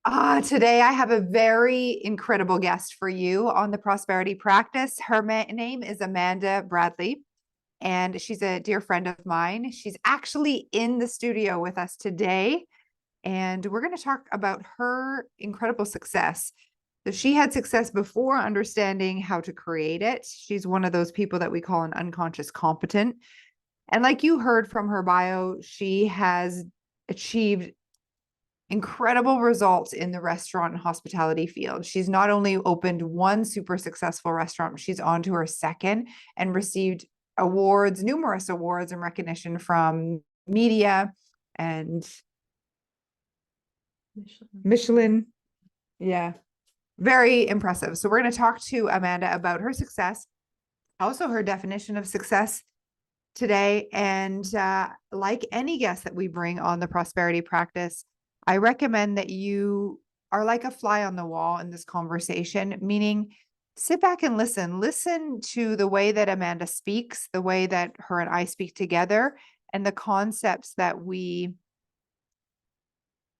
Today I have a very incredible guest for you on the Prosperity Practice. Her name is Amanda Bradley, and she's a dear friend of mine. She's actually in the studio with us today, and we're going to talk about her incredible success. So she had success before understanding how to create it. She's one of those people that we call an unconscious competent. And like you heard from her bio, she has achieved incredible results in the restaurant and hospitality field. She's not only opened one super successful restaurant, she's on to her second and received awards, numerous awards and recognition from media and Michelin. Yeah, very impressive. So we're going to talk to Amanda about her success, also her definition of success today. And like any guest that we bring on the Prosperity Practice, I recommend that you are like a fly on the wall in this conversation, meaning sit back and listen. Listen to the way that Amanda speaks, the way that her and I speak together, and the concepts that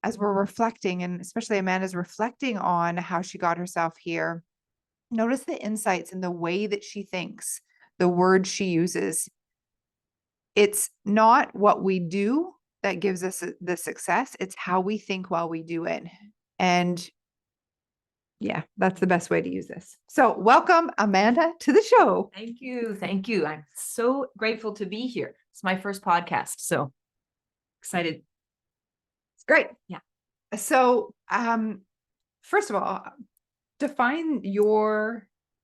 as we're reflecting, and especially Amanda's reflecting on how she got herself here, notice the insights in the way that she thinks, the words she uses. It's not what we do that gives us the success. It's how we think while we do it. And yeah, that's the best way to use this. So welcome, Amanda, to the show. Thank you. Thank you. I'm so grateful to be here. It's my first podcast, so excited. It's great. Yeah. So first of all,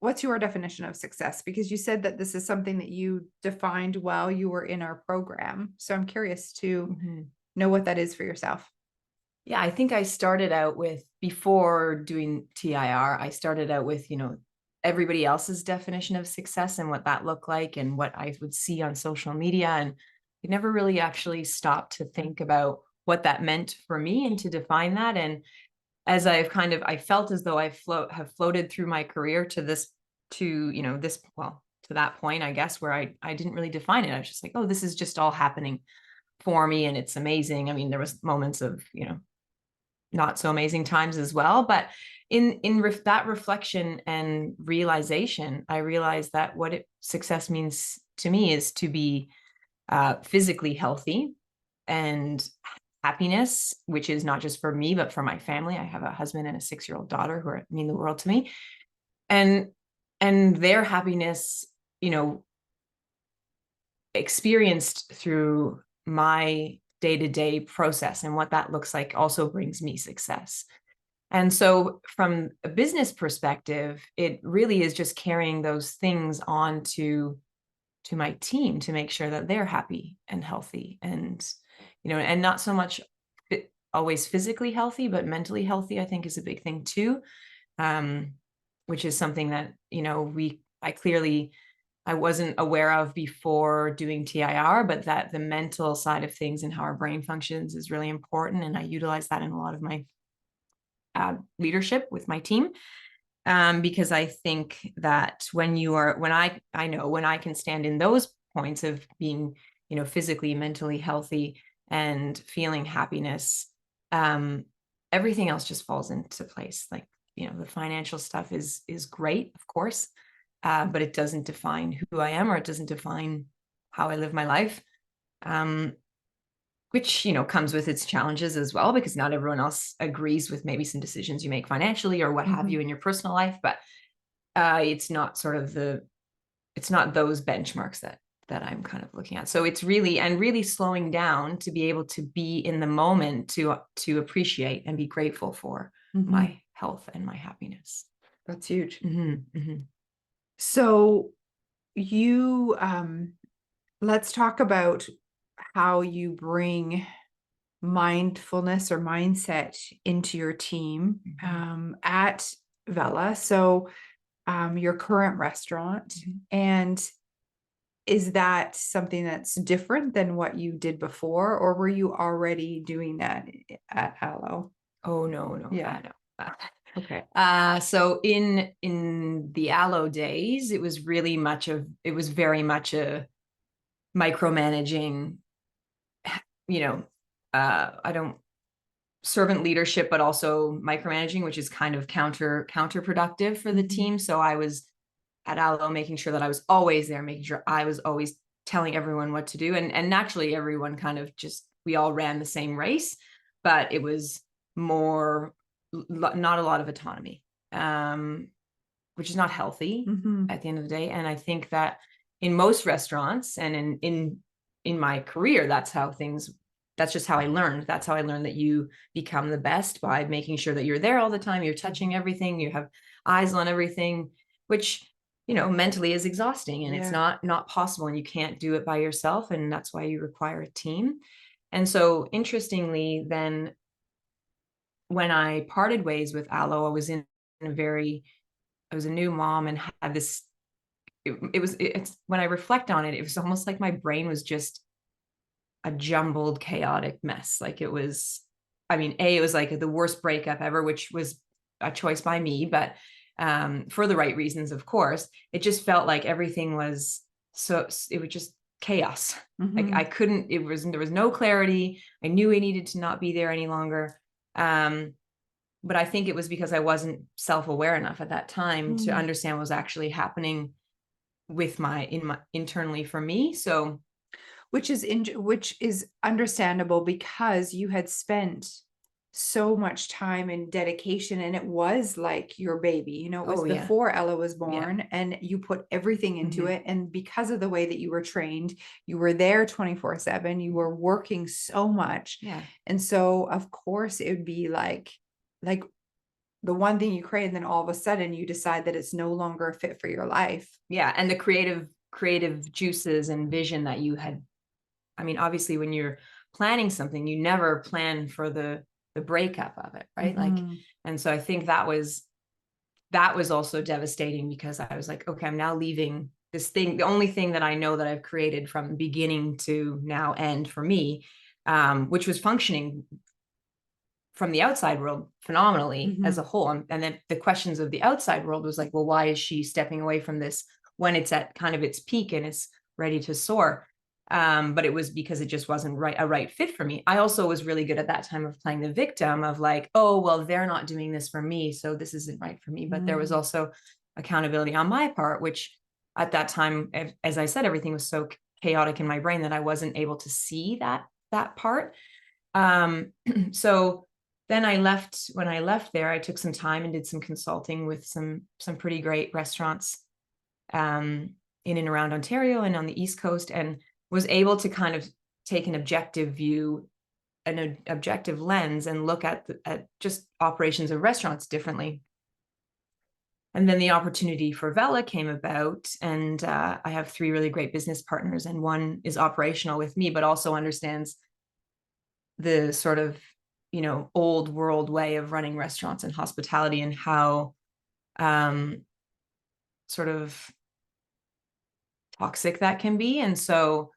what's your definition of success? Because you said that this is something that you defined while you were in our program. So I'm curious to know what that is for yourself. Yeah, I think I started out with, before doing TIR, I started out with, everybody else's definition of success and what that looked like and what I would see on social media. And I never really actually stopped to think about what that meant for me and to define that. And as I felt as though have floated through my career to that point, I guess, where I didn't really define it. I was just like, oh, this is just all happening for me. And it's amazing. I mean, there was moments of, not so amazing times as well. But that reflection and realization, I realized that success means to me is to be physically healthy and happiness, which is not just for me, but for my family. I have a husband and a 6-year-old daughter who mean the world to me. And their happiness, experienced through my day-to-day process and what that looks like also brings me success. And so from a business perspective, it really is just carrying those things on to my team to make sure that they're happy and healthy and, and not so much always physically healthy, but mentally healthy, I think is a big thing too. Which is something that, I wasn't aware of before doing TIR, but that the mental side of things and how our brain functions is really important. And I utilize that in a lot of my leadership with my team. Because I think that when I can stand in those points of being, physically, mentally healthy and feeling happiness, everything else just falls into place. Like, the financial stuff is great, of course. But it doesn't define who I am, or it doesn't define how I live my life, which, comes with its challenges as well, because not everyone else agrees with maybe some decisions you make financially or what have you in your personal life. But it's not it's not those benchmarks that I'm kind of looking at. So it's really slowing down to be able to be in the moment, to appreciate and be grateful for my health and my happiness. That's huge. So let's talk about how you bring mindfulness or mindset into your team at Vela. So your current restaurant. And is that something that's different than what you did before, or were you already doing that at Aloe? Oh, no. Yeah. No. Okay. So in the Aloe days, it was very much a micromanaging, servant leadership, but also micromanaging, which is kind of counterproductive for the team. So I was at Allo making sure that I was always there, making sure I was always telling everyone what to do. And naturally everyone kind of we all ran the same race, but it was not a lot of autonomy, which is not healthy at the end of the day. And I think that in most restaurants and in my career, that's just how I learned. That's how I learned that you become the best by making sure that you're there all the time. You're touching everything. You have eyes on everything, which, mentally is exhausting, and it's not possible, and you can't do it by yourself. And that's why you require a team. And so interestingly, then when I parted ways with Allo, I was a new mom and had this, it's when I reflect on it, it was almost like my brain was just a jumbled, chaotic mess. Like it was, it was like the worst breakup ever, which was a choice by me, but for the right reasons, of course. It just felt like everything was it was just chaos. Like I couldn't, there was no clarity. I knew I needed to not be there any longer. But I think it was because I wasn't self-aware enough at that time to understand what was actually happening internally for me. So, which is understandable, because you had spent so much time and dedication, and it was like your baby, it was before Ella was born, and you put everything into it. And because of the way that you were trained, you were there 24/7, you were working so much. And so of course it would be like the one thing you create, and then all of a sudden you decide that it's no longer a fit for your life. And the creative juices and vision that you had. Obviously when you're planning something, you never plan for the breakup of it, right? And so I think that was also devastating, because I was like, okay, I'm now leaving this thing, the only thing that I know that I've created from beginning to now end for me, which was functioning from the outside world phenomenally as a whole. And then the questions of the outside world was like, well, why is she stepping away from this when it's at kind of its peak and it's ready to soar? But it was because it just wasn't a right fit for me. I also was really good at that time of playing the victim of like, oh, well, they're not doing this for me, so this isn't right for me. But there was also accountability on my part, which at that time, as I said, everything was so chaotic in my brain that I wasn't able to see that part. So then when I left there, I took some time and did some consulting with some pretty great restaurants in and around Ontario and on the East Coast, and was able to kind of take an objective view, an objective lens, and look at just operations of restaurants differently. And then the opportunity for Vela came about, and I have 3 really great business partners, and one is operational with me, but also understands the sort of, old world way of running restaurants and hospitality, and how sort of toxic that can be. And so,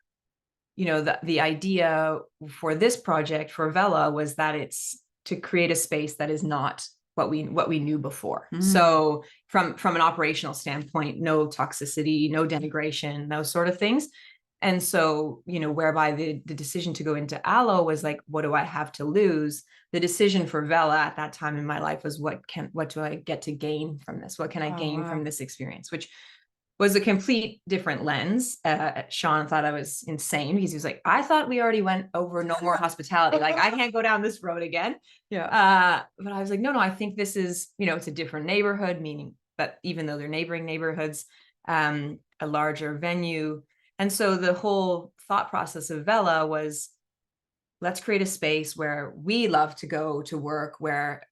the idea for this project for Vela was that it's to create a space that is not what we knew before. So from an operational standpoint, no toxicity, no denigration, those sort of things. And so, whereby the decision to go into Allo was like, what do I have to lose? The decision for Vela at that time in my life was, what do I get to gain from this? What can I gain from this experience? Which was a complete different lens. Sean thought I was insane, because he was like, I thought we already went over no more hospitality. Like, I can't go down this road again. But I was like, no, I think this is, it's a different neighborhood, meaning that even though they're neighboring neighborhoods, a larger venue. And so the whole thought process of Vela was, let's create a space where we love to go to work, where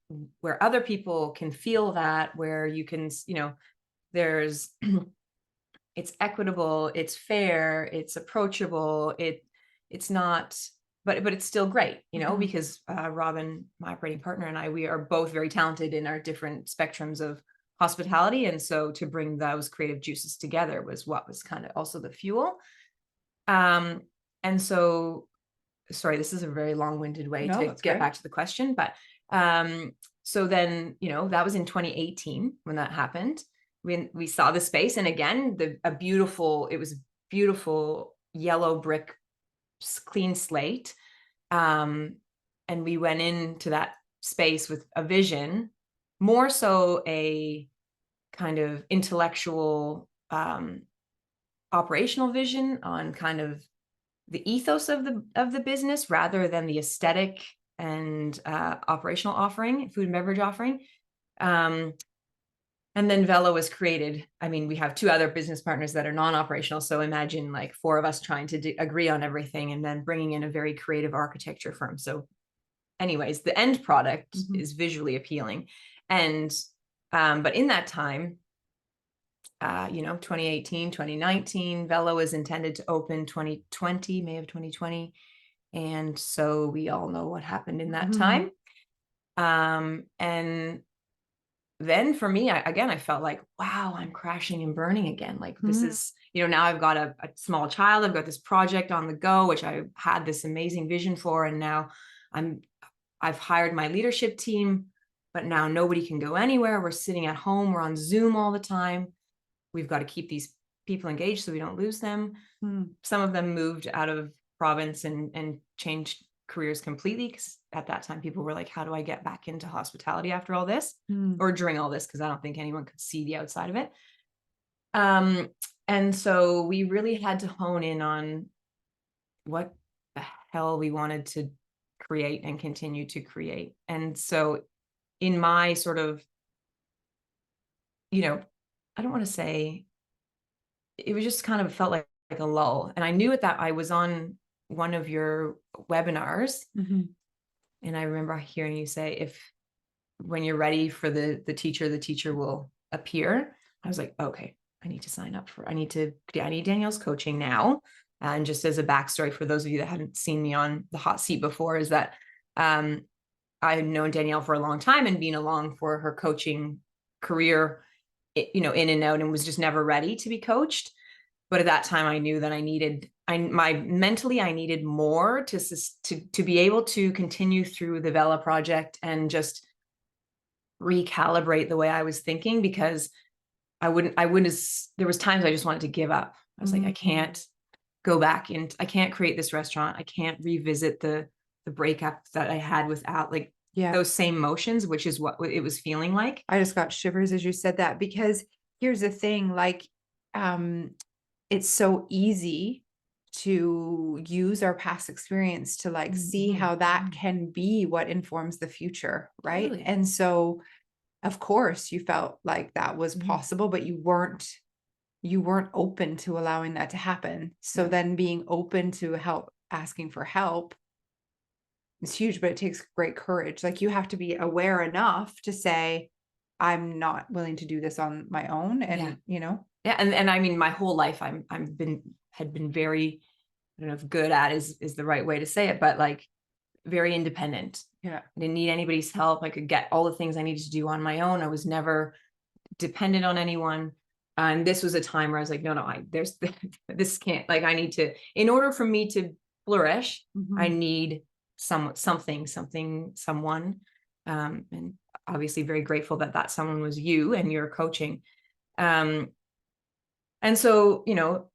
other people can feel that, where you can, there's it's equitable, it's fair, it's approachable, it's not, but it's still great, because Robin, my operating partner, and we are both very talented in our different spectrums of hospitality. And so to bring those creative juices together was what was kind of also the fuel. And so, sorry, this is a very long-winded way to get back to the question, but so then, that was in 2018 when that happened. When we saw the space, and again, it was a beautiful yellow brick, clean slate. And and we went into that space with a vision, more so a kind of intellectual, operational vision on kind of the ethos of the business rather than the aesthetic and operational offering, food and beverage offering. And then Vela was created. I mean, we have 2 other business partners that are non-operational. So imagine like 4 of us trying to agree on everything and then bringing in a very creative architecture firm. So anyways, the end product is visually appealing. And, but in that time, 2018, 2019, Vela was intended to open 2020, May of 2020. And so we all know what happened in that time. And then for me, I felt like, wow, I'm crashing and burning again. Like this is, now I've got a small child, I've got this project on the go, which I had this amazing vision for. And now I've hired my leadership team, but now nobody can go anywhere. We're sitting at home, we're on Zoom all the time. We've got to keep these people engaged so we don't lose them. Some of them moved out of province and changed careers completely, because at that time people were like, how do I get back into hospitality after all this, or during all this, because I don't think anyone could see the outside of it. And so we really had to hone in on what the hell we wanted to create and continue to create. And so in my sort of, I don't want to say, it was just kind of felt like a lull. And I knew it that I was on one of your webinars. And I remember hearing you say, when you're ready for the teacher will appear. I was like, okay, I need to sign up I need Danielle's coaching now. And just as a backstory for those of you that haven't seen me on the hot seat before, is that I had known Danielle for a long time and been along for her coaching career, in and out, and was just never ready to be coached. But at that time I knew that I needed more to be able to continue through the Vela project and just recalibrate the way I was thinking, because there was times I just wanted to give up. I was like, I can't go back and I can't create this restaurant. I can't revisit the breakup that I had without those same motions, which is what it was feeling like. I just got shivers as you said that, because here's the thing, it's so easy to use our past experience to see how that can be what informs the future. Right. Totally. And so of course you felt like that was possible, but you weren't open to allowing that to happen. So then being open to asking for help is huge, but it takes great courage. Like you have to be aware enough to say, I'm not willing to do this on my own. And Yeah. And I mean, my whole life had been very, I don't know if good at is the right way to say it, but very independent. Yeah. I didn't need anybody's help. I could get all the things I needed to do on my own. I was never dependent on anyone. And this was a time where I was like, no, this can't, I need to, in order for me to flourish, I need someone. And obviously very grateful that someone was you and your coaching. And so,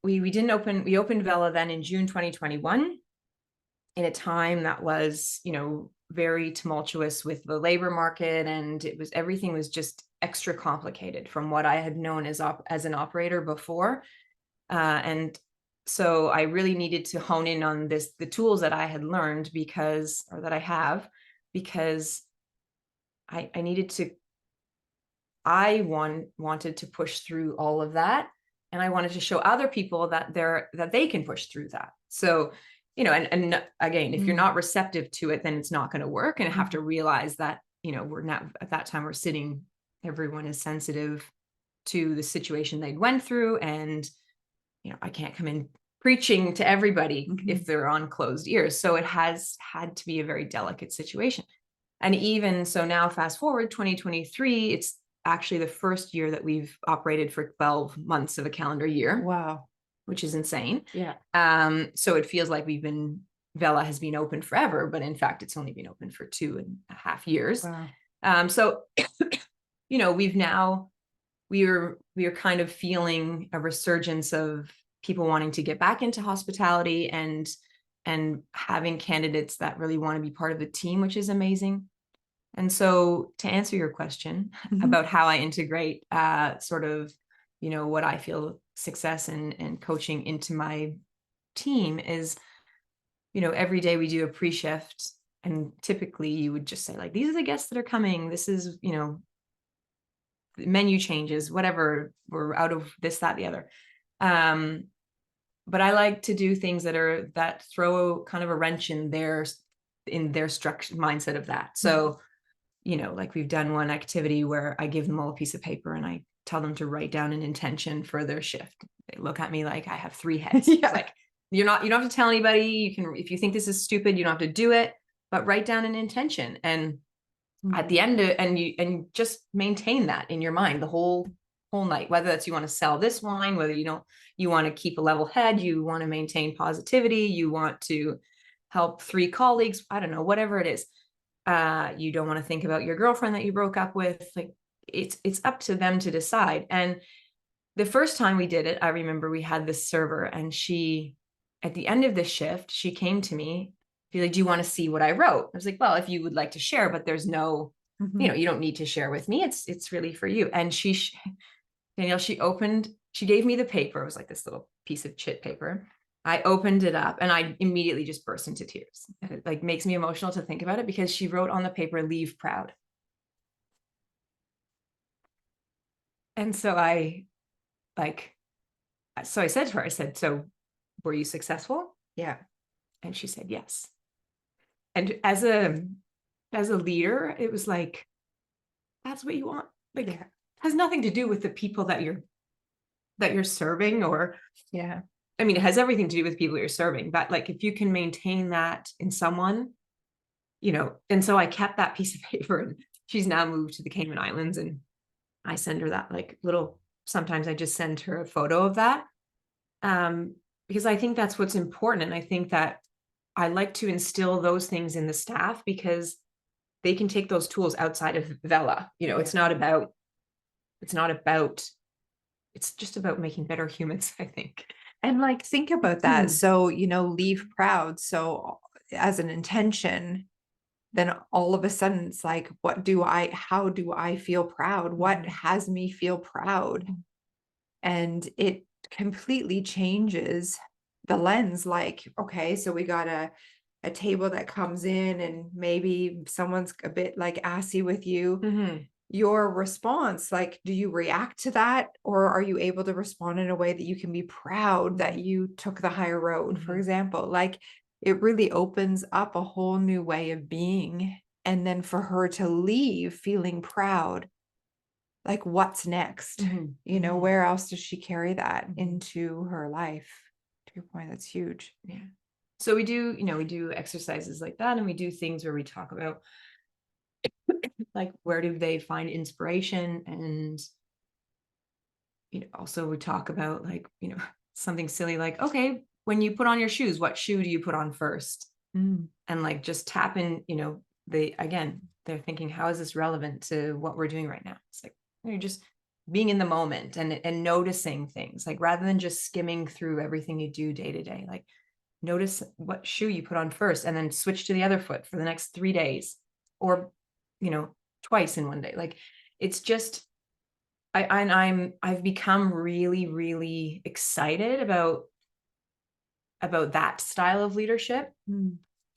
we opened Vela then in June 2021, in a time that was, very tumultuous with the labor market, and everything was just extra complicated from what I had known as an operator before. And so I really needed to hone in on the tools that I had learned because I wanted to push through all of that. And I wanted to show other people that they can push through that. So, and again, if you're not receptive to it, then it's not going to work. And I have to realize that, we're not, at that time everyone is sensitive to the situation they went through. And, I can't come in preaching to everybody if they're on closed ears. So it has had to be a very delicate situation. And even so now, fast forward 2023, it's actually the first year that we've operated for 12 months of a calendar year. Wow. Which is insane. Yeah. So it feels like Vela has been open forever, but in fact, it's only been open for 2.5 years. Wow. So, we are kind of feeling a resurgence of people wanting to get back into hospitality. And and having candidates that really want to be part of the team, which is amazing. And so to answer your question about how I integrate sort of, what I feel success and coaching into my team is, every day we do a pre-shift, and typically you would just say like, these are the guests that are coming. This is, menu changes, whatever, we're out of this, that, the other. But I like to do things that throw kind of a wrench in their structure mindset of that. So, like we've done one activity where I give them all a piece of paper and I tell them to write down an intention for their shift. They look at me like I have 3 heads. Yeah. It's like, you don't have to tell anybody. You can, if you think this is stupid, you don't have to do it, but write down an intention. And at the end of, and just maintain that in your mind the whole night, whether that's you want to sell this wine, whether you want to keep a level head, you want to maintain positivity, you want to help 3 colleagues, I don't know, whatever it is. You don't want to think about your girlfriend that you broke up with. Like it's up to them to decide. And the first time we did it, I remember we had this server, and she, at the end of the shift, she came to me. She's like, do you want to see what I wrote? I was like, well, if you would like to share, but there's no, you don't need to share with me. It's really for you. And Danielle, she gave me the paper. It was like this little piece of chit paper. I opened it up and I immediately just burst into tears. And it like makes me emotional to think about it, because she wrote on the paper, leave proud. And so I said to her, so were you successful? Yeah. And she said, yes. And as a leader, it was like, that's what you want. Like, it has nothing to do with the people that you're serving, or, I mean, it has everything to do with the people you're serving, but like, if you can maintain that in someone, and so I kept that piece of paper, and she's now moved to the Cayman Islands, and I send her that like little, sometimes I just send her a photo of that. Because I think that's what's important. And I think that I like to instill those things in the staff, because they can take those tools outside of Vela. It's just about making better humans, I think. And like, think about that. So, leave proud. So as an intention, then all of a sudden it's like, how do I feel proud? What has me feel proud? And it completely changes the lens. Like, okay, so we got a table that comes in, and maybe someone's a bit like assy with you. Your response, like, do you react to that, or are you able to respond in a way that you can be proud that you took the higher road, for example? Like, it really opens up a whole new way of being. And then for her to leave feeling proud, like, what's next? Where else does she carry that into her life? To your point, that's huge. Yeah. So we do exercises like that, and we do things where we talk about like, where do they find inspiration? And also we talk about like, something silly like, okay, when you put on your shoes, what shoe do you put on first? And like, just tap in, they're thinking, how is this relevant to what we're doing right now? It's like, you're just being in the moment and noticing things, like, rather than just skimming through everything you do day to day, like, notice what shoe you put on first, and then switch to the other foot for the next 3 days, or twice in one day. Like, it's just, I've become really, really excited about that style of leadership.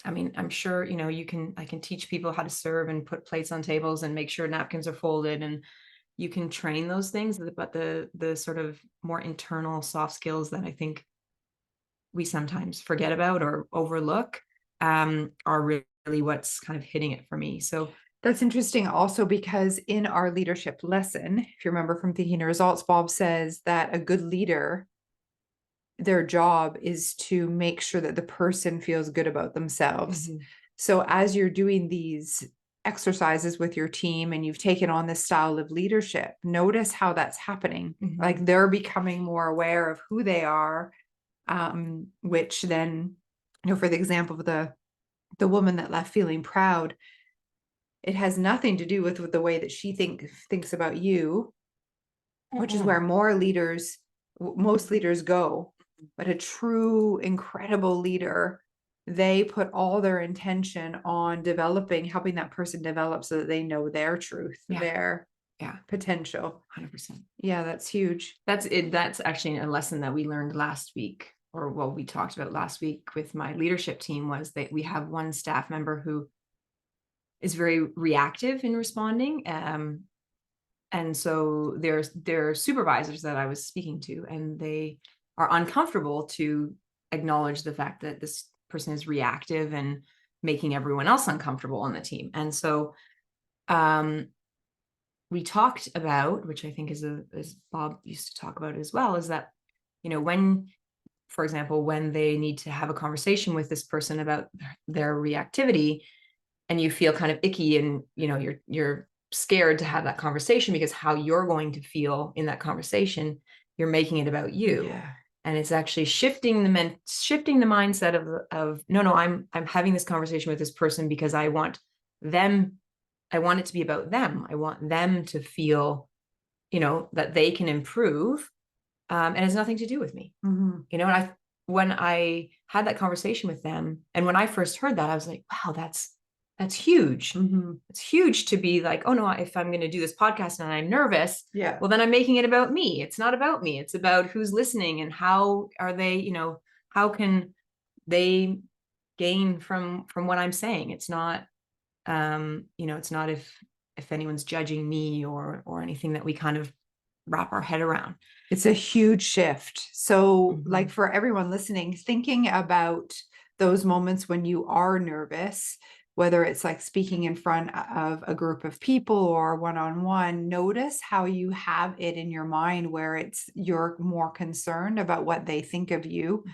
I mean, I'm sure, I can teach people how to serve and put plates on tables and make sure napkins are folded, and you can train those things, but the sort of more internal soft skills that I think we sometimes forget about or overlook are really what's kind of hitting it for me. So that's interesting also, because in our leadership lesson, if you remember from Thinking Results, Bob says that a good leader, their job is to make sure that the person feels good about themselves. So as you're doing these exercises with your team and you've taken on this style of leadership, notice how that's happening. Like, they're becoming more aware of who they are, which then, for the example of the woman that left feeling proud, it has nothing to do with the way that she thinks about you, which is where most leaders go. But a true, incredible leader they put all their intention on helping that person develop so that they know their truth, their potential. 100%. Yeah, that's huge. That's it. That's actually a lesson that we learned last week, or well, we talked about last week with my leadership team, was that we have one staff member who is very reactive in responding. And so there are supervisors that I was speaking to, and they are uncomfortable to acknowledge the fact that this person is reactive and making everyone else uncomfortable on the team. And so we talked about, which I think is as Bob used to talk about as well, is that, when, for example, when they need to have a conversation with this person about their reactivity, and you feel kind of icky, and you're scared to have that conversation because how you're going to feel in that conversation, you're making it about you. Yeah. And it's actually shifting the mindset of no, I'm having this conversation with this person because I want it to be about them. I want them to feel, that they can improve, and it has nothing to do with me. Mm-hmm. And when I had that conversation with them, and when I first heard that, I was like, wow, that's huge. Mm-hmm. It's huge to be like, oh no, if I'm going to do this podcast and I'm nervous, Yeah. well, then I'm making it about me. It's not about me. It's about who's listening and how are they, how can they gain from what I'm saying. It's not, it's not if anyone's judging me or anything that we kind of wrap our head around. It's a huge shift. So like Mhm. for everyone listening, thinking about those moments when you are nervous, whether it's like speaking in front of a group of people or one-on-one, notice how you have it in your mind where you're more concerned about what they think of you.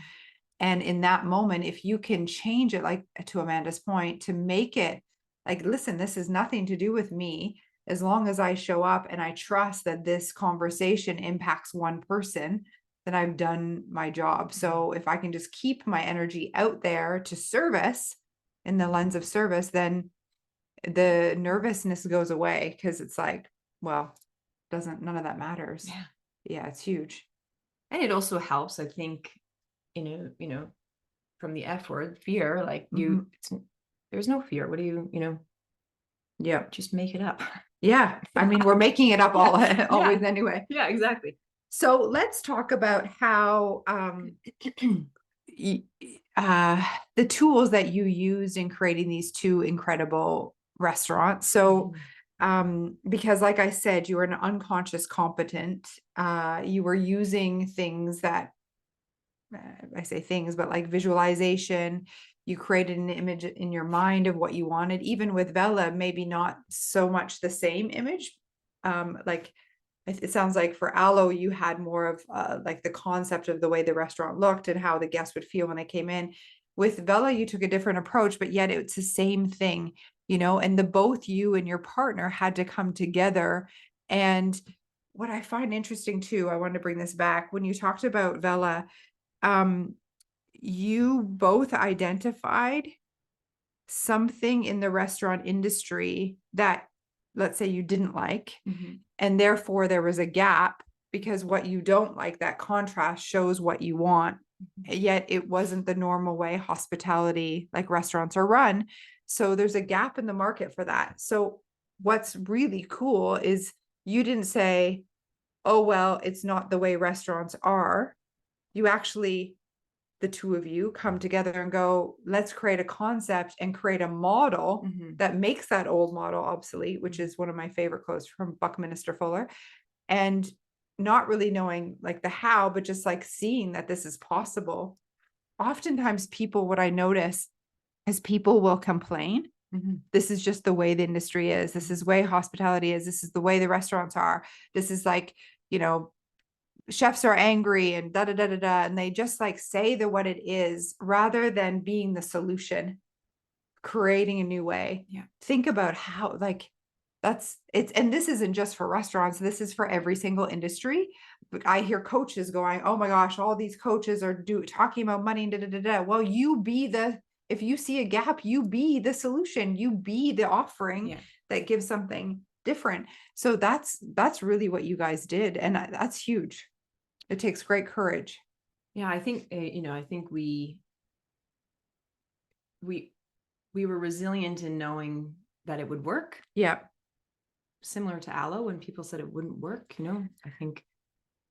And in that moment, if you can change it, like to Amanda's point, to make it like, listen, this has nothing to do with me. As long as I show up and I trust that this conversation impacts one person, then I've done my job. So if I can just keep my energy out there to service in the lens of service, then the nervousness goes away, because it's like, well, none of that matters. Yeah. Yeah, it's huge. And it also helps, I think, from the F word, fear, like there's no fear. What do you, Yeah. just make it up. Yeah. I mean, we're making it up always Yeah. anyway. Yeah, exactly. So let's talk about how the tools that you used in creating these two incredible restaurants. So because like I said, you were an unconscious competent. You were using things that I say things, but like visualization. You created an image in your mind of what you wanted. Even with Vela, maybe not so much the same image. Like it sounds like for Aloe, you had more of like the concept of the way the restaurant looked and how the guests would feel when they came in. With Vela, you took a different approach, but yet it's the same thing, and both you and your partner had to come together. And what I find interesting too, I wanted to bring this back when you talked about Vela, you both identified something in the restaurant industry that, let's say, you didn't like, and therefore there was a gap, because what you don't like, that contrast shows what you want, yet it wasn't the normal way hospitality, like restaurants, are run. So there's a gap in the market for that. So what's really cool is you didn't say, oh, well, it's not the way restaurants are. You actually, the two of you, come together and go, let's create a concept and create a model that makes that old model obsolete, which is one of my favorite quotes from Buckminster Fuller. And not really knowing like the how, but just like seeing that this is possible. Oftentimes people, what I notice is people will complain. This is just the way the industry is. This is the way hospitality is. This is the way the restaurants are. This is like, chefs are angry and da da da da da, and they just like say what it is rather than being the solution, creating a new way. Yeah. Think about how and this isn't just for restaurants, this is for every single industry. But I hear coaches going, oh my gosh, all these coaches are talking about money, da da da da. Well, if you see a gap, you be the solution, you be the offering that gives something different. So that's really what you guys did, and that's huge. It takes great courage. Yeah, I think I think we we were resilient in knowing that it would work. Yeah. Similar to aloe, when people said it wouldn't work, I think.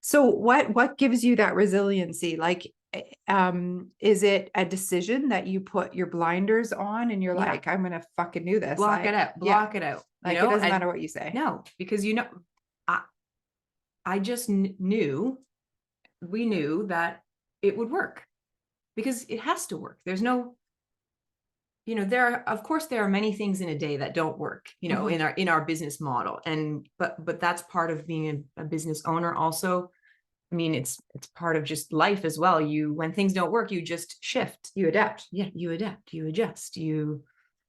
So what gives you that resiliency? Like, is it a decision that you put your blinders on and you're like, I'm gonna fucking do this? Block it out. Block it out. Like, it doesn't matter what you say. No, because I just knew, we knew that it would work, because it has to work. There's no, of course there are many things in a day that don't work, in our business model. And, but that's part of being a business owner also. I mean, it's part of just life as well. When things don't work, you just shift. You adapt. Yeah, you adapt, you adjust,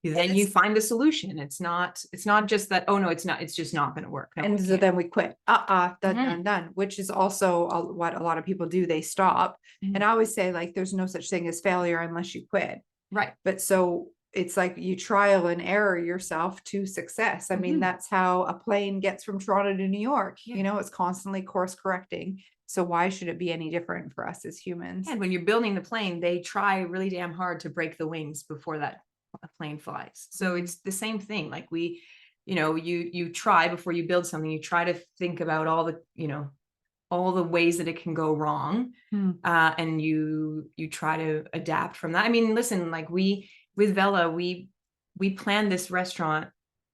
then you find the solution. It's not just that, oh no, it's just not going to work. No, and so then we quit. Done, which is also what a lot of people do. They stop. And I always say, like, there's no such thing as failure unless you quit. Right. But so it's like you trial and error yourself to success. I mean, that's how a plane gets from Toronto to New York. It's constantly course correcting. So why should it be any different for us as humans? And when you're building the plane, they try really damn hard to break the wings before that plane flies. So it's the same thing. Like you try before you build something, you try to think about all the ways that it can go wrong. And you try to adapt from that. I mean, listen, like with Vela, we planned this restaurant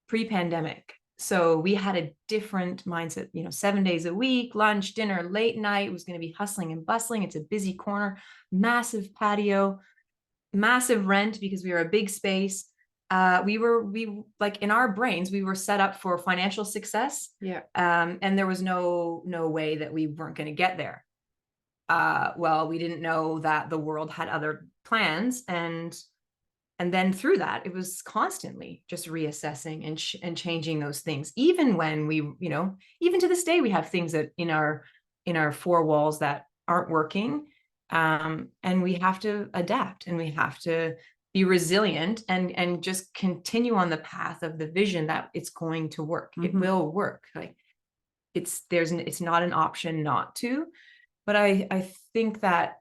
pre-pandemic. So we had a different mindset, 7 days a week, lunch, dinner, late night. It was going to be hustling and bustling. It's a busy corner, massive patio, massive rent because we were a big space. We like, in our brains, we were set up for financial success. Yeah. And there was no way that we weren't going to get there. Well, we didn't know that the world had other plans, and then through that, it was constantly just reassessing and changing those things. Even when we, even to this day, we have things that in our four walls that aren't working. And we have to adapt, and we have to be resilient and just continue on the path of the vision that it's going to work. It will work. Like it's not an option not to. But I think that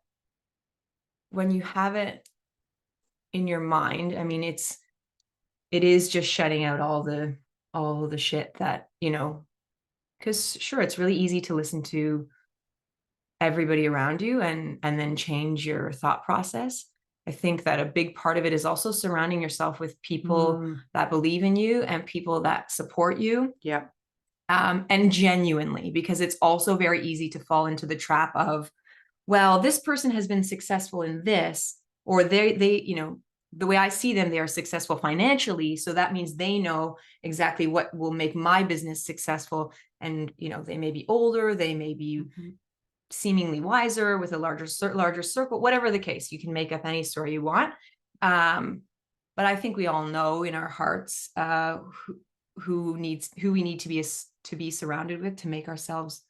when you have it in your mind, I mean, it is just shutting out all the shit that, because sure, it's really easy to listen to everybody around you and then change your thought process. I think that a big part of it is also surrounding yourself with people that believe in you and people that support you. Yeah. And genuinely, because it's also very easy to fall into the trap of, well, this person has been successful in this, or they, the way I see them, they are successful financially. So that means they know exactly what will make my business successful. And, they may be older, they may be seemingly wiser with a larger circle, whatever the case. You can make up any story you want. But I think we all know in our hearts who we need to be surrounded with to make ourselves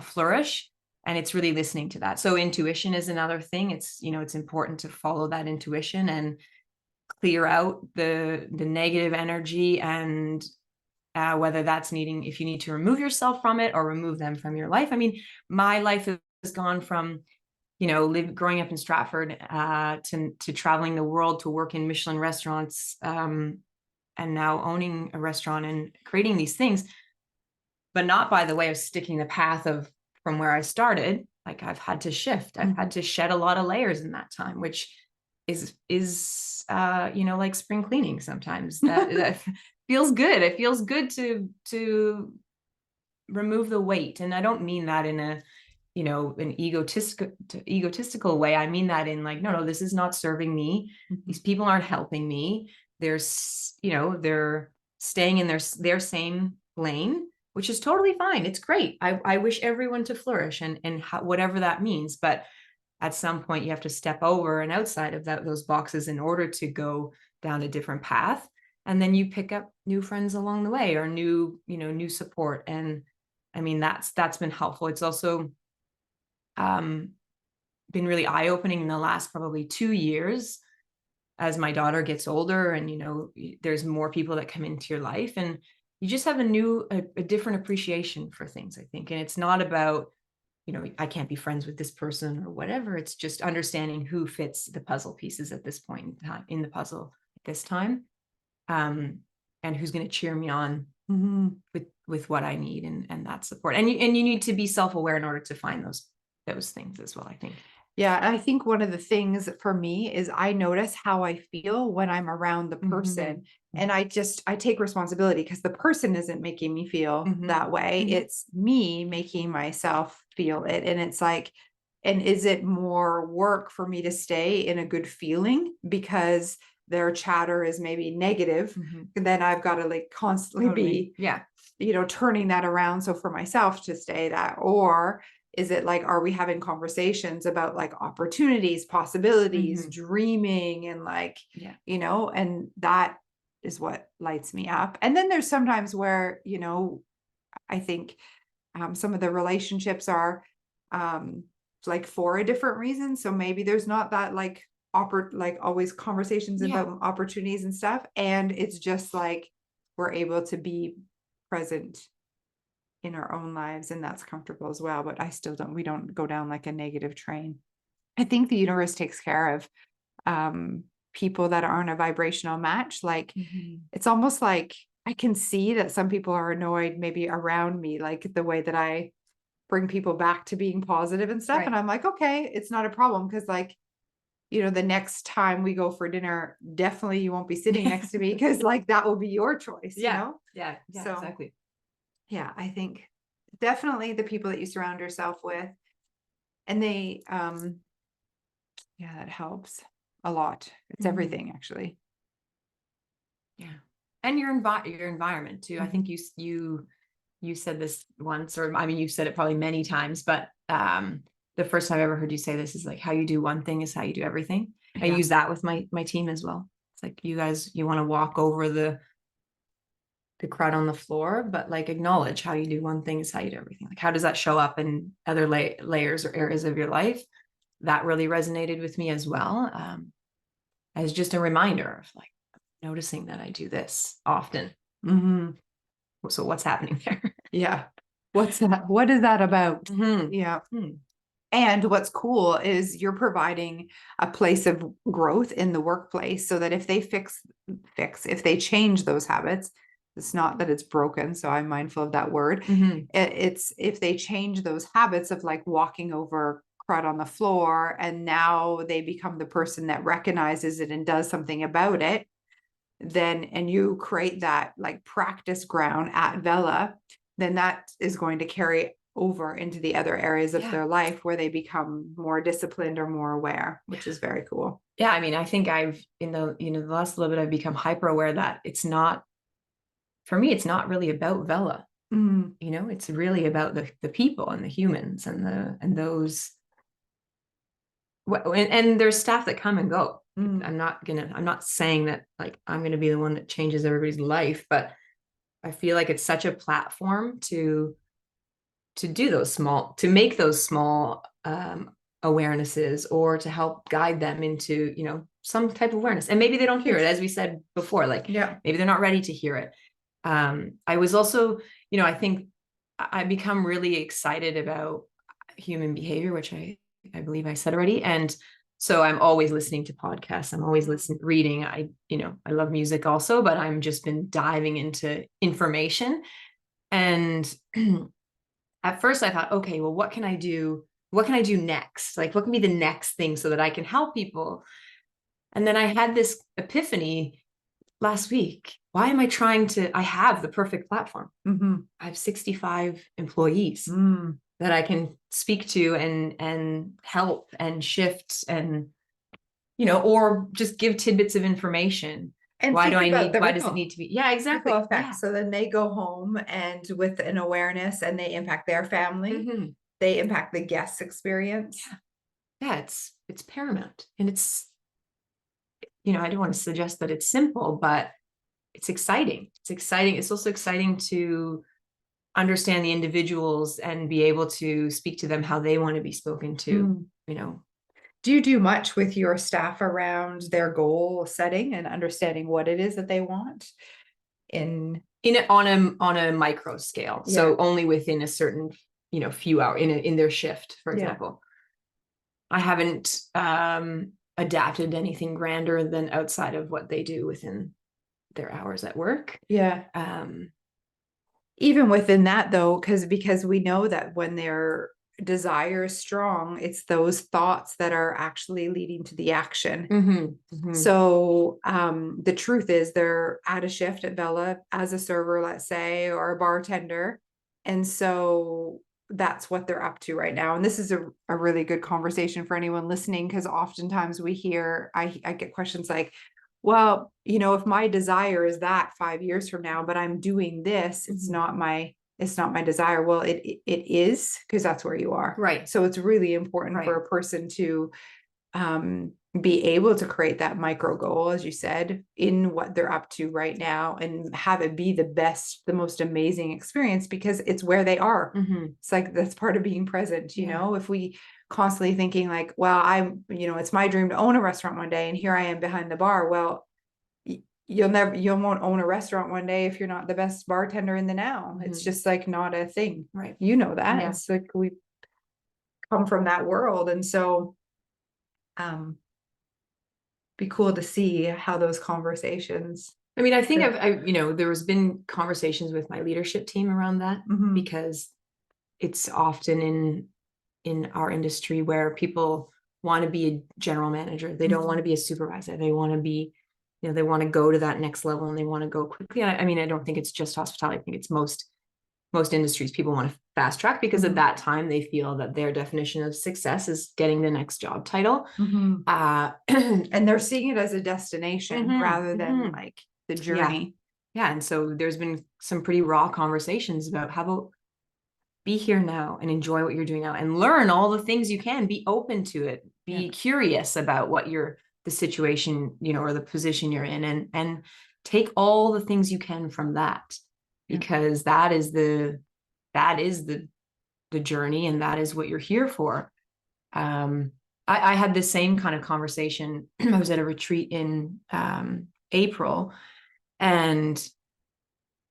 flourish. And it's really listening to that. So intuition is another thing. It's, it's important to follow that intuition and clear out the negative energy, and whether that's if you need to remove yourself from it or remove them from your life. I mean, my life has gone from, growing up in Stratford to traveling the world, to work in Michelin restaurants, and now owning a restaurant and creating these things, but not by the way of sticking the path from where I started. Like I've had to shift. I've had to shed a lot of layers in that time, which is like spring cleaning sometimes. That feels good. It feels good to remove the weight. And I don't mean that in an egotistical way. I mean that in like, no, this is not serving me. These people aren't helping me. They're staying in their same lane, which is totally fine. It's great. I wish everyone to flourish and whatever that means. But at some point you have to step over and outside of those boxes in order to go down a different path. And then you pick up new friends along the way, or new support. And I mean, that's been helpful. It's also been really eye-opening in the last probably 2 years as my daughter gets older, and, there's more people that come into your life, and you just have a different appreciation for things, I think. And it's not about I can't be friends with this person or whatever. It's just understanding who fits the puzzle pieces at this point in time, in the puzzle at this time, and who's going to cheer me on with what I need and that support. And you need to be self-aware in order to find those things as well, I think. Yeah, I think one of the things for me is I notice how I feel when I'm around the person. And I take responsibility because the person isn't making me feel that way. It's me making myself feel it. And it's like, and is it more work for me to stay in a good feeling because their chatter is maybe negative? And then I've got to like constantly be, turning that around. So for myself to stay that, or is it like, are we having conversations about like opportunities, possibilities, dreaming, and like, and that is what lights me up. And then there's sometimes where, I think some of the relationships are like for a different reason. So maybe there's not that like always conversations about opportunities and stuff. And it's just like we're able to be present in our own lives, and that's comfortable as well. But we don't go down like a negative train. I think the universe takes care of people that aren't a vibrational match. Like it's almost like I can see that some people are annoyed maybe around me, like the way that I bring people back to being positive and stuff. Right. And I'm like, okay, it's not a problem. Cause like, the next time we go for dinner, definitely you won't be sitting next to me because like that will be your choice, Yeah, So, exactly. Yeah, I think definitely the people that you surround yourself with, and they, that helps a lot. It's everything actually. Yeah. And your environment too. I think you said this once, or I mean, you've said it probably many times, but the first time I ever heard you say this is like, how you do one thing is how you do everything. I use that with my team as well. It's like, you guys, you want to walk over the crud on the floor, but like acknowledge how you do one thing is how you do everything. Like, how does that show up in other layers or areas of your life? That really resonated with me as well, as just a reminder of like noticing that I do this often. So what's happening there? Yeah. What's that? What is that about? Yeah. And what's cool is you're providing a place of growth in the workplace so that if they if they change those habits, it's not that it's broken. So I'm mindful of that word. It's if they change those habits of like walking over crud on the floor, and now they become the person that recognizes it and does something about it, then, and you create that like practice ground at Vela, then that is going to carry over into the other areas of their life where they become more disciplined or more aware, which is very cool. Yeah. I mean, I think I've, in the last little bit, I've become hyper aware that it's not, for me, it's not really about Vela. It's really about the people and the humans and those, and there's staff that come and go. I'm not saying that like I'm gonna be the one that changes everybody's life, but I feel like it's such a platform to make those small awarenesses, or to help guide them into some type of awareness. And maybe they don't hear it, as we said before, like maybe they're not ready to hear it. I was also, I think I become really excited about human behavior, which I believe I said already. And so I'm always listening to podcasts. I'm always reading. I love music also, but I'm just been diving into information. And at first I thought, okay, well, what can I do? What can I do next? Like, what can be the next thing so that I can help people? And then I had this epiphany last week. Why am I I have the perfect platform. I have 65 employees that I can speak to and help and shift and, or just give tidbits of information. And why does it need to be? Yeah, exactly. Yeah. So then they go home and with an awareness, and they impact their family. They impact the guest experience. Yeah, it's paramount. And it's, I don't want to suggest that it's simple, but it's exciting. It's exciting. It's also exciting to understand the individuals and be able to speak to them how they want to be spoken to. Do you do much with your staff around their goal setting and understanding what it is that they want on a micro scale? So only within a certain few hours in their shift, for Yeah. example. I haven't adapted anything grander than outside of what they do within their hours at work. Yeah. Even within that though, because we know that when their desire is strong, it's those thoughts that are actually leading to the action. So the truth is they're at a shift at Vela as a server, let's say, or a bartender. And so that's what they're up to right now. And this is a really good conversation for anyone listening, because oftentimes we hear, I get questions like, well, if my desire is that 5 years from now, but I'm doing this, it's not my desire. Well, it is, because that's where you are. Right. So it's really important for a person to be able to create that micro goal, as you said, in what they're up to right now, and have it be the best, the most amazing experience, because it's where they are. It's like, that's part of being present. If we constantly thinking like, well, it's my dream to own a restaurant one day, and here I am behind the bar. Well, you won't own a restaurant one day if you're not the best bartender in the now. It's just like not a thing. Right. That it's like we come from that world. And so be cool to see how those conversations. I mean, I think there has been conversations with my leadership team around that, because it's often in our industry where people want to be a general manager. They don't want to be a supervisor. They want to be, they want to go to that next level, and they want to go quickly. I mean, I don't think it's just hospitality. I think it's most industries. People want to fast track because at that time they feel that their definition of success is getting the next job title. And they're seeing it as a destination rather than like the journey. Yeah. And so there's been some pretty raw conversations about how about be here now and enjoy what you're doing now and learn all the things you can, be open to it, be curious about what the situation, or the position you're in, and take all the things you can from that, because that is the journey, and that is what you're here for. I had the same kind of conversation. I was at a retreat in April, and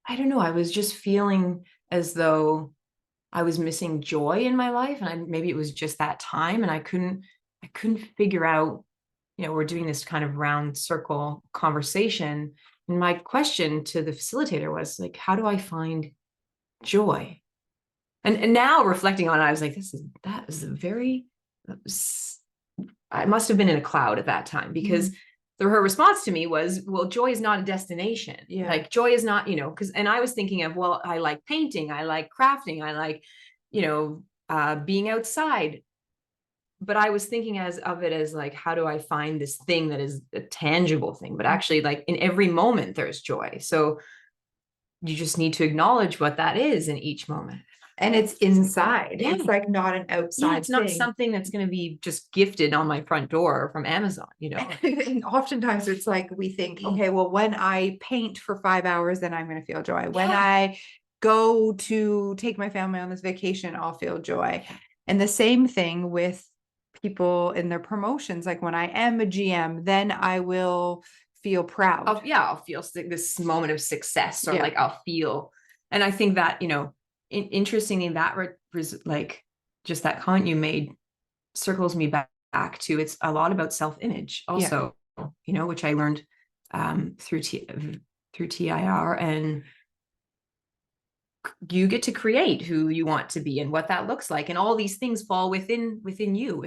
I don't know, I was just feeling as though I was missing joy in my life, and maybe it was just that time, and I couldn't figure out, we're doing this kind of round circle conversation, and my question to the facilitator was like, how do I find joy? And now reflecting on it, I was like, I must have been in a cloud at that time, because her response to me was, well, joy is not a destination. Like joy is not, and I was thinking of, well, I like painting, I like crafting, I like, being outside. But I was thinking of it as like, how do I find this thing that is a tangible thing? But actually, like, in every moment there's joy. So you just need to acknowledge what that is in each moment. And it's inside. It's like not an outside it's not something that's going to be just gifted on my front door from Amazon, And oftentimes it's like, we think, okay, well, when I paint for 5 hours, then I'm going to feel joy. When I go to take my family on this vacation, I'll feel joy. And the same thing with people in their promotions. Like, when I am a GM, then I will feel proud. I'll feel this moment of success, or like I'll feel. And I think that, interestingly, that like just that comment you made circles me back to, it's a lot about self-image also, which I learned through TIR, and you get to create who you want to be and what that looks like, and all these things fall within you,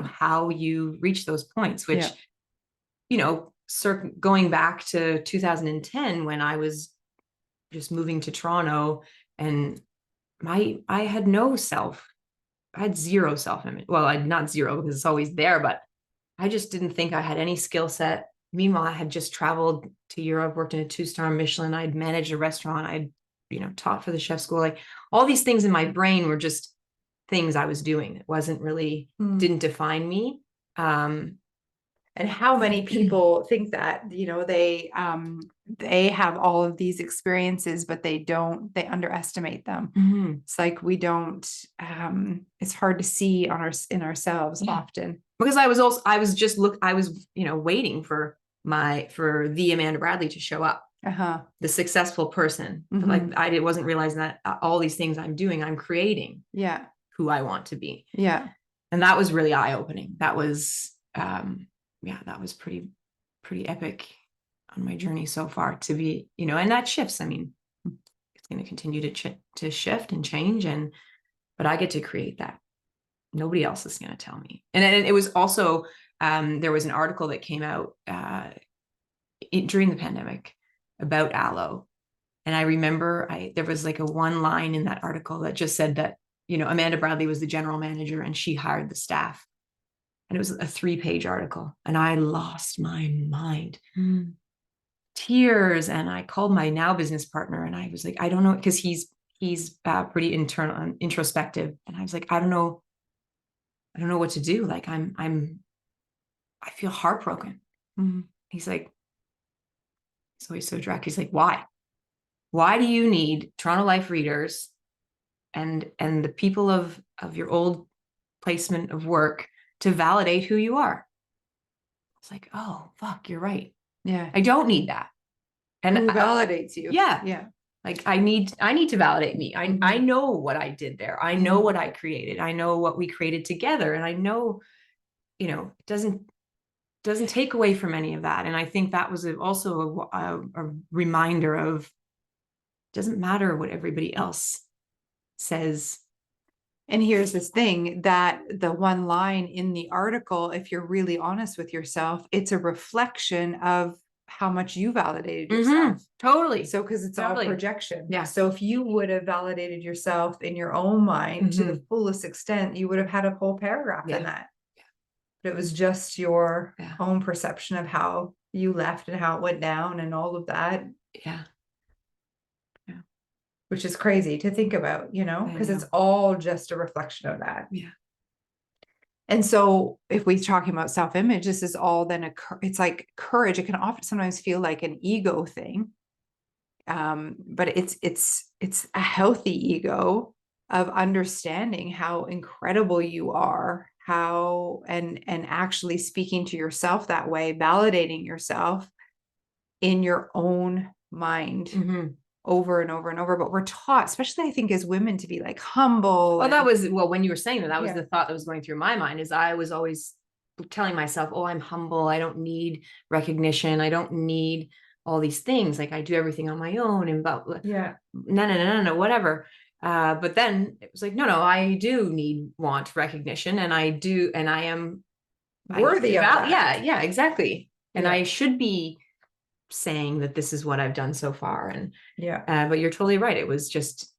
how you reach those points, which going back to 2010, when I was just moving to Toronto, and I had zero self-image. Well, I not zero, because it's always there, but I just didn't think I had any skill set. Meanwhile, I had just traveled to Europe, worked in a 2-star Michelin. I'd managed a restaurant. I'd, taught for the chef school. Like, all these things in my brain were just things I was doing. It wasn't really, didn't define me. And how many people think that, they have all of these experiences, but they underestimate them. It's like, we don't, it's hard to see in ourselves often. Because I was waiting for the Amanda Bradley to show up. the successful person. Mhm. Like I wasn't realizing that all these things I'm doing, I'm creating Yeah. who I want to be. Yeah. And that was really eye-opening. That was, that was pretty epic on my journey so far to be, and that shifts. I mean, it's going to continue to shift and change, but I get to create that. Nobody else is going to tell me. And it was also, there was an article that came out during the pandemic about aloe. And I remember there was like a one line in that article that just said that, Amanda Bradley was the general manager and she hired the staff. And it was a 3-page article. And I lost my mind. Tears. And I called my now business partner and I was like, I don't know, because he's pretty internal and introspective. And I was like, I don't know what to do. Like I feel heartbroken. He's like, so he's so direct. He's like, why do you need Toronto Life readers and the people of your old placement of work to validate who you are? It's like, oh, fuck, you're right. Yeah. I don't need that. And who validates you? Yeah. Yeah. Like I need to validate me. I know what I did there. I know what I created. I know what we created together. And I know, it doesn't take away from any of that. And I think that was also a reminder of, it doesn't matter what everybody else says. And here's this thing, that the one line in the article, if you're really honest with yourself, it's a reflection of how much you validated yourself. Totally. So, because it's all projection. Yeah. So if you would have validated yourself in your own mind to the fullest extent, you would have had a whole paragraph in that. But it was just your own perception of how you left and how it went down and all of that. Yeah. Which is crazy to think about, because it's all just a reflection of that. Yeah. And so if we're talking about self-image, this is all then it's like courage. It can often sometimes feel like an ego thing. But it's a healthy ego of understanding how incredible you are, and actually speaking to yourself that way, validating yourself in your own mind. Over and over and over. But we're taught, especially I think as women, to be like humble. Well, when you were saying that was the thought that was going through my mind, is I was always telling myself, oh, I'm humble. I don't need recognition. I don't need all these things. Like I do everything on my own and no, whatever. But then it was like, no, I do want recognition, and I am worthy of that. Yeah, exactly. And I should be saying that this is what I've done so far. And but you're totally right. It was just,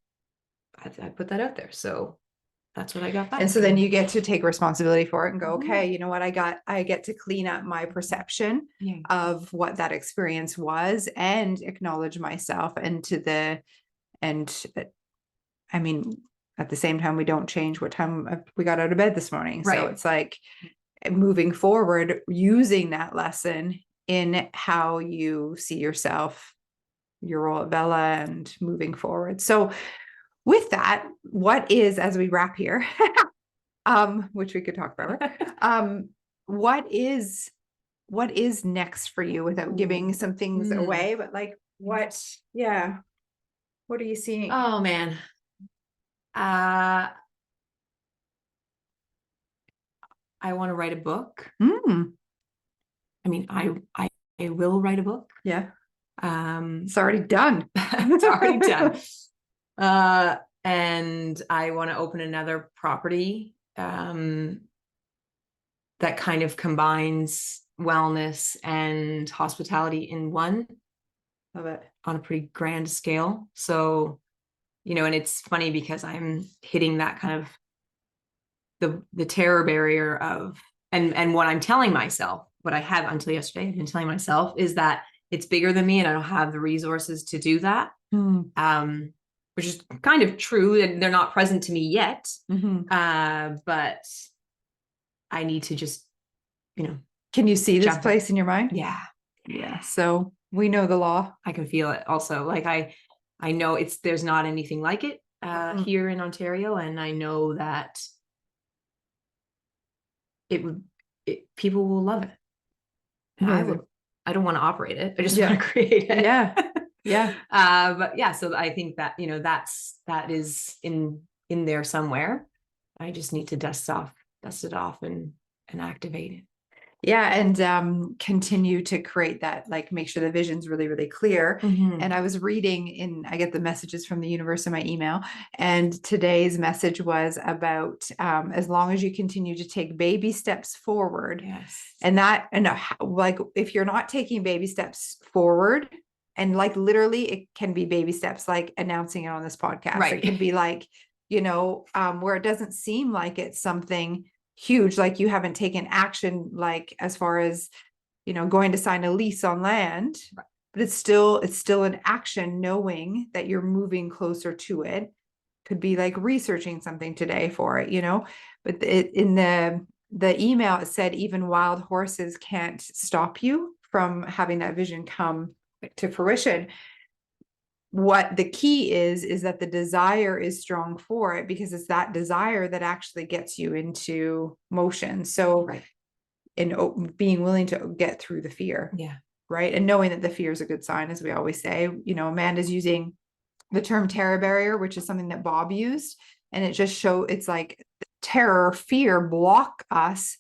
I put that out there. So that's what I got back. And so then you get to take responsibility for it and go, okay, you know what? I get to clean up my perception of what that experience was and acknowledge myself I mean, at the same time, we don't change what time we got out of bed this morning. So it's like moving forward, using that lesson in how you see yourself, your role at Vela, and moving forward. So with that, what is, as we wrap here, which we could talk about, what is next for you, without giving some things away, but like what are you seeing? Oh man. I want to write a book. I mean, I will write a book. Yeah. It's already done. It's already done. And I want to open another property that kind of combines wellness and hospitality in one. Love it. On a pretty grand scale. So, and it's funny because I'm hitting that kind of the terror barrier of, and what I'm telling myself, what I have until yesterday, I've been telling myself, is that it's bigger than me and I don't have the resources to do that. Which is kind of true, and they're not present to me yet. But I need to just, Can you see this place in your mind? Yeah. So we know the law. I can feel it also. Like I know there's not anything like it here in Ontario. And I know that people will love it. And I don't want to operate it. I just want to create it. Yeah. Yeah. But yeah, so I think that, that is in there somewhere. I just need to dust it off and activate it. Yeah, and continue to create that, like make sure the vision's really, really clear. And I was reading I get the messages from the universe in my email, and today's message was about as long as you continue to take baby steps forward. Yes. And like if you're not taking baby steps forward, and like literally it can be baby steps, like announcing it on this podcast. Right. It could be like, where it doesn't seem like it's something huge, like you haven't taken action, like as far as going to sign a lease on land, Right. but it's still an action, knowing that you're moving closer to it. Could be like researching something today for it, but in the email it said even wild horses can't stop you from having that vision come to fruition. What the key is that the desire is strong for it, because it's that desire that actually gets you into motion. So Right. in being willing to get through the fear. Yeah. Right. And knowing that the fear is a good sign, as we always say. Amanda's using the term terror barrier, which is something that Bob used. And it's like terror, fear block us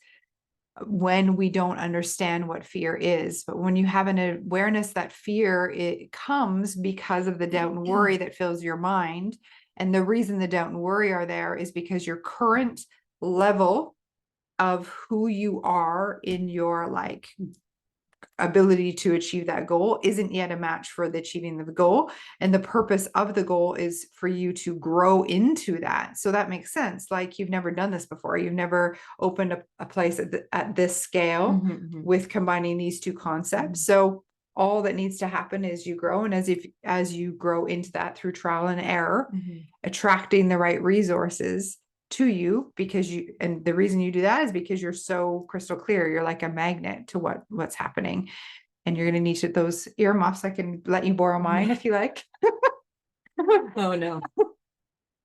when we don't understand what fear is. But when you have an awareness that fear, it comes because of the doubt and worry that fills your mind. And the reason the doubt and worry are there is because your current level of who you are in your like ability to achieve that goal isn't yet a match for the achieving of the goal. And the purpose of the goal is for you to grow into that. So that makes sense. Like you've never done this before. You've never opened a place at this scale with combining these two concepts. So all that needs to happen is you grow. And as you grow into that through trial and error, attracting the right resources to you, and the reason you do that is because you're so crystal clear. You're like a magnet to what's happening, and you're going to need those earmuffs. I can let you borrow mine if you like. Oh no.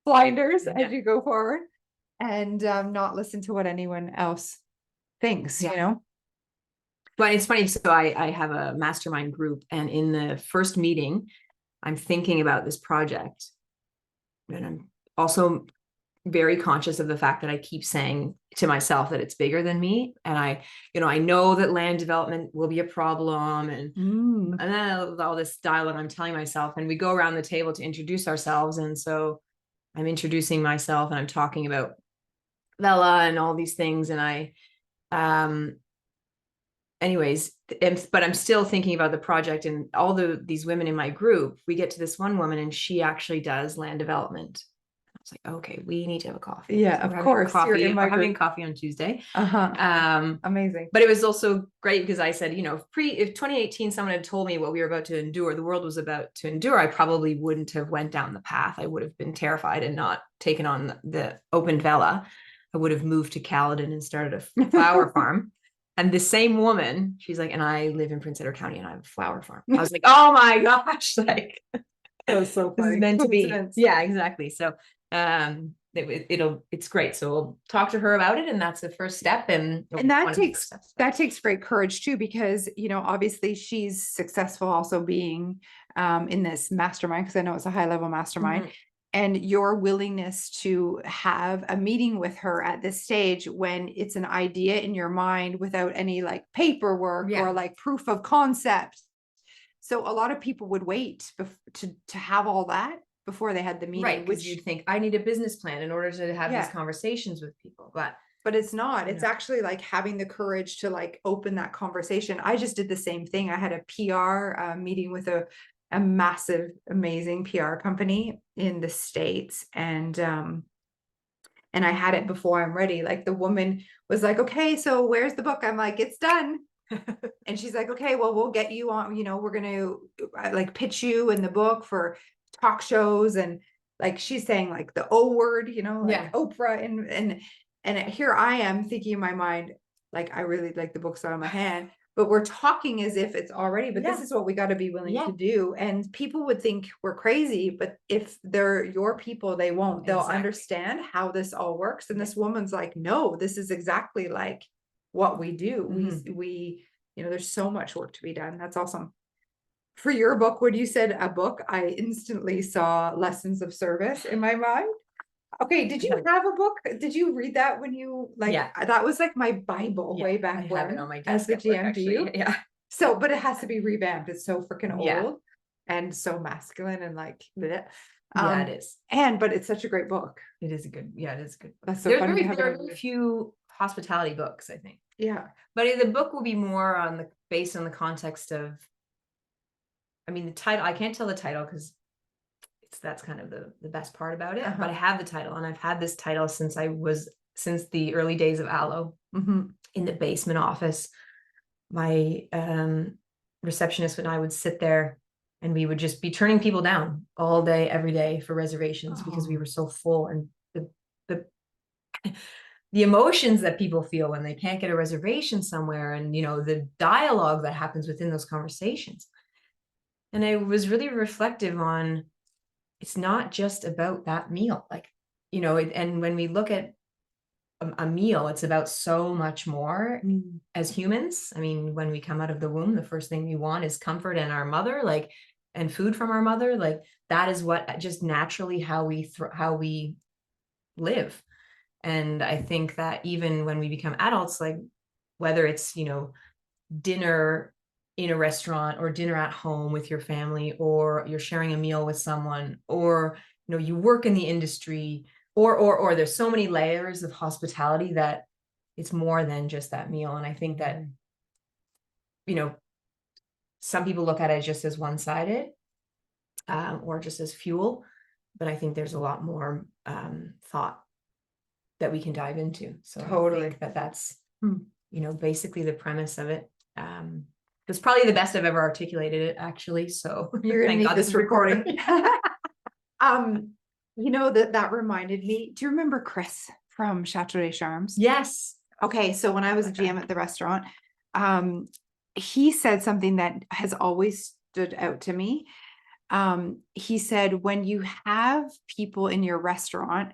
Blinders as you go forward, and not listen to what anyone else thinks. But it's funny. So I have a mastermind group, and in the first meeting, I'm thinking about this project, and I'm also very conscious of the fact that I keep saying to myself that it's bigger than me. And I know that land development will be a problem, and then all this dialogue I'm telling myself, and we go around the table to introduce ourselves. And so I'm introducing myself and I'm talking about Vela and all these things. And but I'm still thinking about the project and all these women in my group. We get to this one woman and she actually does land development. I was like, okay, we need to have a coffee. Yeah, so of course. We're having coffee on Tuesday. Amazing. But it was also great because I said, if 2018 someone had told me what we were about to endure, the world was about to endure, I probably wouldn't have went down the path. I would have been terrified and not taken on the open Vela. I would have moved to Caledon and started a flower farm. And the same woman, she's like, and I live in Prince Edward County and I have a flower farm. I was like, oh my gosh, like that was so funny. This is meant to be. Yeah, exactly. So it's great. So we'll talk to her about it, and that's the first step. And that takes great courage too, because obviously she's successful also being in this mastermind, because I know it's a high level mastermind. And your willingness to have a meeting with her at this stage when it's an idea in your mind without any like paperwork or like proof of concept. So a lot of people would wait to have all that before they had the meeting. Right, which you'd think I need a business plan in order to have these conversations with people. But it's not. It's actually like having the courage to like open that conversation. I just did the same thing. I had a PR meeting with a massive, amazing PR company in the States. And I had it before I'm ready. Like the woman was like, okay, so where's the book? I'm like, it's done. And she's like, okay, well, we'll get you on, we're going to like pitch you in the book for talk shows. And like, she's saying like the O word, like Oprah. And here I am thinking in my mind, like, I really like the book's out of my hand, but we're talking as if it's already, but this is what we got to be willing to do. And people would think we're crazy, but if they're your people, they won't, they'll understand how this all works. And this woman's like, no, this is exactly like what we do. We there's so much work to be done. That's awesome. For your book, when you said a book, I instantly saw Lessons of Service in my mind. Okay, did you have a book? Did you read that when you Yeah. that was like my Bible way I back have when it on my as desk the at work, GM. Do you? actually. Yeah. So, but it has to be revamped. It's so freaking Yeah. old and so masculine and like bleh. Yeah, it is. But it's such a great book. It is a good, yeah, it is a good book. That's so funny to have it There on are very your- few hospitality books, I think. Yeah. But the book will be more on the based on the context of, I mean, the title, I can't tell the title because that's kind of the best part about it. But I have the title, and I've had this title since the early days of Aloe in the basement office. My receptionist and I would sit there, and we would just be turning people down all day, every day for reservations because we were so full. And the the emotions that people feel when they can't get a reservation somewhere, and the dialogue that happens within those conversations. And I was really reflective on, it's not just about that meal, and when we look at a meal, it's about so much more as humans. I mean, when we come out of the womb, the first thing we want is comfort and our mother, and food from our mother. That is what just naturally how we live. And I think that even when we become adults, whether it's, dinner in a restaurant or dinner at home with your family, or you're sharing a meal with someone, or, you work in the industry, or there's so many layers of hospitality that it's more than just that meal. And I think that, some people look at it just as one-sided, or just as fuel, but I think there's a lot more thought that we can dive into. So Totally. I think that's basically the premise of it. It's probably the best I've ever articulated it, actually. So You're gonna thank need God this recording. recording. That reminded me. Do you remember Chris from Chateau des Charmes? Yes. Okay, so when I was a GM at the restaurant, he said something that has always stood out to me. He said, when you have people in your restaurant,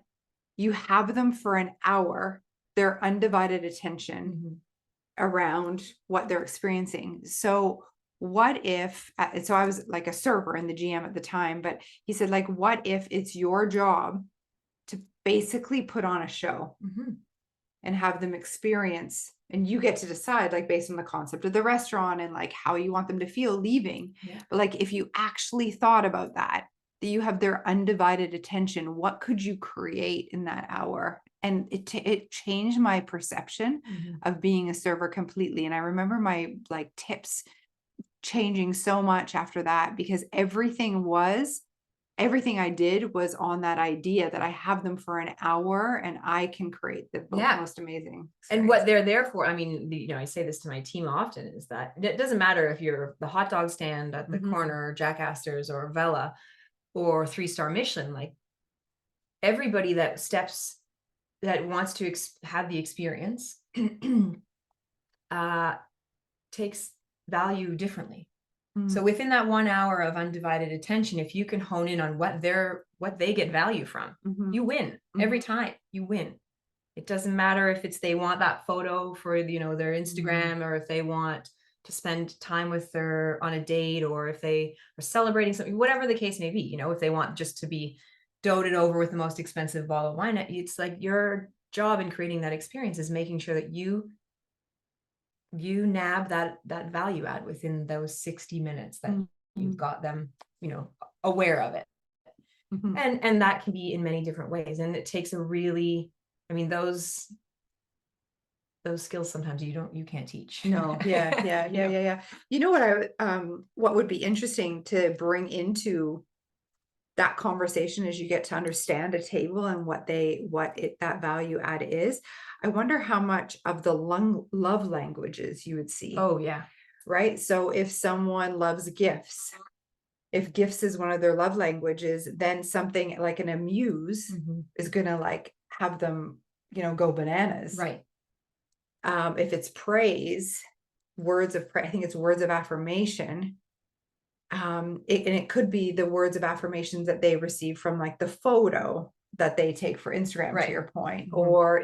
you have them for an hour, their undivided attention around what they're experiencing. So what if, so I was like a server in the GM at the time, but he said, what if it's your job to basically put on a show and have them experience, and you get to decide based on the concept of the restaurant and how you want them to feel leaving. Yeah. But if you actually thought about that you have their undivided attention, what could you create in that hour? And it changed my perception of being a server completely. And I remember my tips changing so much after that, because everything I did was on that idea that I have them for an hour and I can create the most amazing experience. And what they're there for, I mean, I say this to my team often, is that it doesn't matter if you're the hot dog stand at the corner, Jack Astor's or Vela, or 3-star Michelin. Everybody that wants to have the experience takes value differently. So within that 1 hour of undivided attention, if you can hone in on what they get value from, you win every time. You win. It doesn't matter if they want that photo for their Instagram, or if they want to spend time with on a date, or if they are celebrating something, whatever the case may be. If they want just to be doted over with the most expensive bottle of wine, it's your job in creating that experience is making sure that you nab that value add within those 60 minutes that you've got them, aware of it. And that can be in many different ways. And it takes those skills sometimes you can't teach. No. Yeah. You know what would be interesting to bring into that conversation as you get to understand a table and that value add is. I wonder how much of the love languages you would see. Oh yeah. Right. So if someone loves gifts, if gifts is one of their love languages, then something like an amuse is gonna have them, go bananas. Right. If it's praise, words of praise, I think it's words of affirmation. It could be the words of affirmations that they receive from the photo that they take for Instagram, to your point. Or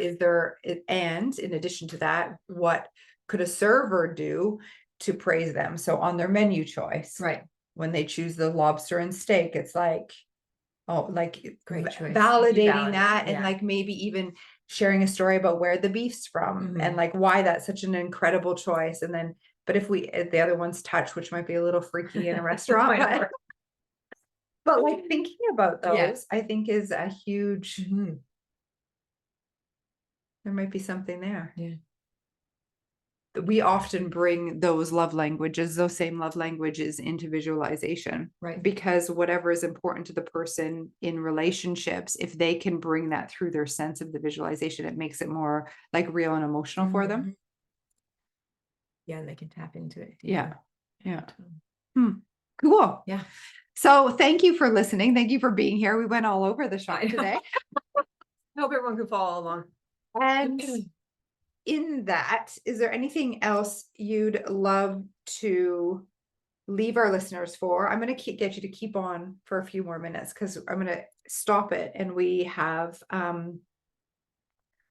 and in addition to that, what could a server do to praise them? So on their menu choice, right? when they choose the lobster and steak, it's like, oh, like Great choice. validating that, and yeah. like maybe even sharing a story about where the beef's from and like why that's such an incredible choice. And then, but if the other one's touch, which might be a little freaky in a restaurant, but like thinking about those, Yeah. I think is a huge, Mhm. there might be something there. Yeah. We often bring those same love languages into visualization, Right. because whatever is important to the person in relationships, if they can bring that through their sense of the visualization, it makes it more like real and emotional for them. Yeah, and they can tap into it. Yeah. Cool. Yeah. So thank you for listening. Thank you for being here. We went all over the shop today. I hope everyone can follow along. And in that, is there anything else you'd love to leave our listeners for? I'm going to get you to keep on for a few more minutes, because I'm going to stop it, and we have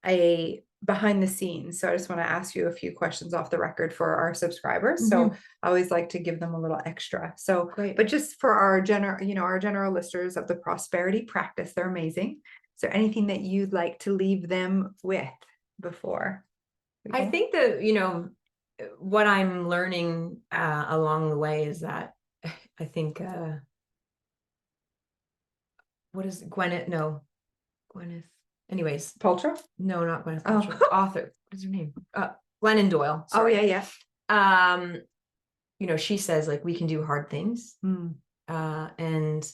a behind the scenes. So I just want to ask you a few questions off the record for our subscribers. So I always like to give them a little extra. So, Great. but just for our general listeners of the prosperity practice, they're amazing. Is there anything that you'd like to leave them with before? I think that, what I'm learning along the way is that I think, what is Gwyneth? No, Gwyneth. Anyways, Paltrow? no, not Gwyneth Oh. Paltrow. Author. What's her name? Glennon Doyle. Sorry. Oh, yeah. She says like we can do hard things. Mm. And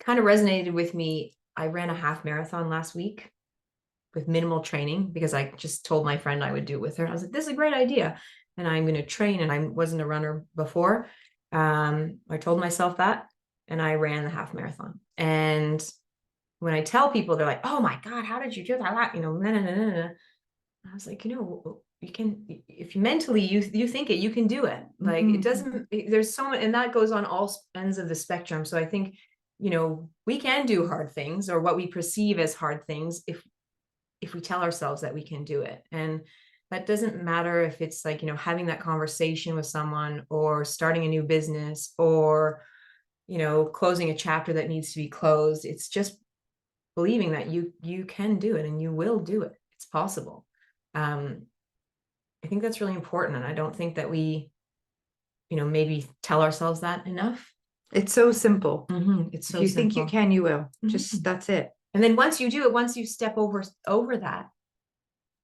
kind of resonated with me. I ran a half marathon last week with minimal training, because I just told my friend I would do it with her. I was like, this is a great idea. And I'm going to train. And I wasn't a runner before. I told myself that, and I ran the half marathon. And when I tell people, they're like, oh my God, how did you do that? I was like, you can, if you mentally, you think it, you can do it. Like it doesn't, there's so much, and that goes on all ends of the spectrum. So I think, we can do hard things, or what we perceive as hard things, if we tell ourselves that we can do it. And that doesn't matter if it's like, having that conversation with someone, or starting a new business, or, closing a chapter that needs to be closed. It's just believing that you can do it, and you will do it. It's possible. I think that's really important. And I don't think that we, maybe tell ourselves that enough. It's so simple. It's so if you simple. think you can, you will. Just that's it. And then once you do it, once you step over that,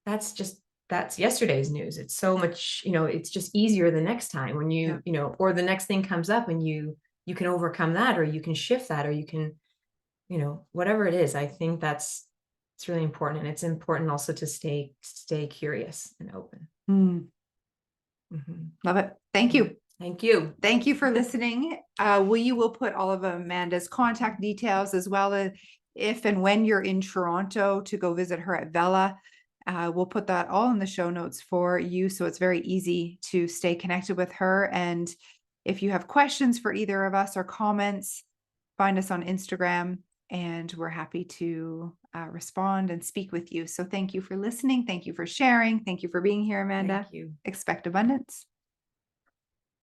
that's yesterday's news. It's so much, it's just easier the next time when you, or the next thing comes up, and you can overcome that, or you can shift that, or you can, whatever it is. I think it's really important. And it's important also to stay curious and open. Love it. Thank you. Thank you. Thank you for listening. We will put all of Amanda's contact details, as well as if and when you're in Toronto to go visit her at Vela. We'll put that all in the show notes for you, so it's very easy to stay connected with her. And if you have questions for either of us or comments, find us on Instagram, and we're happy to respond and speak with you. So thank you for listening. Thank you for sharing. Thank you for being here, Amanda. Thank you. Expect abundance.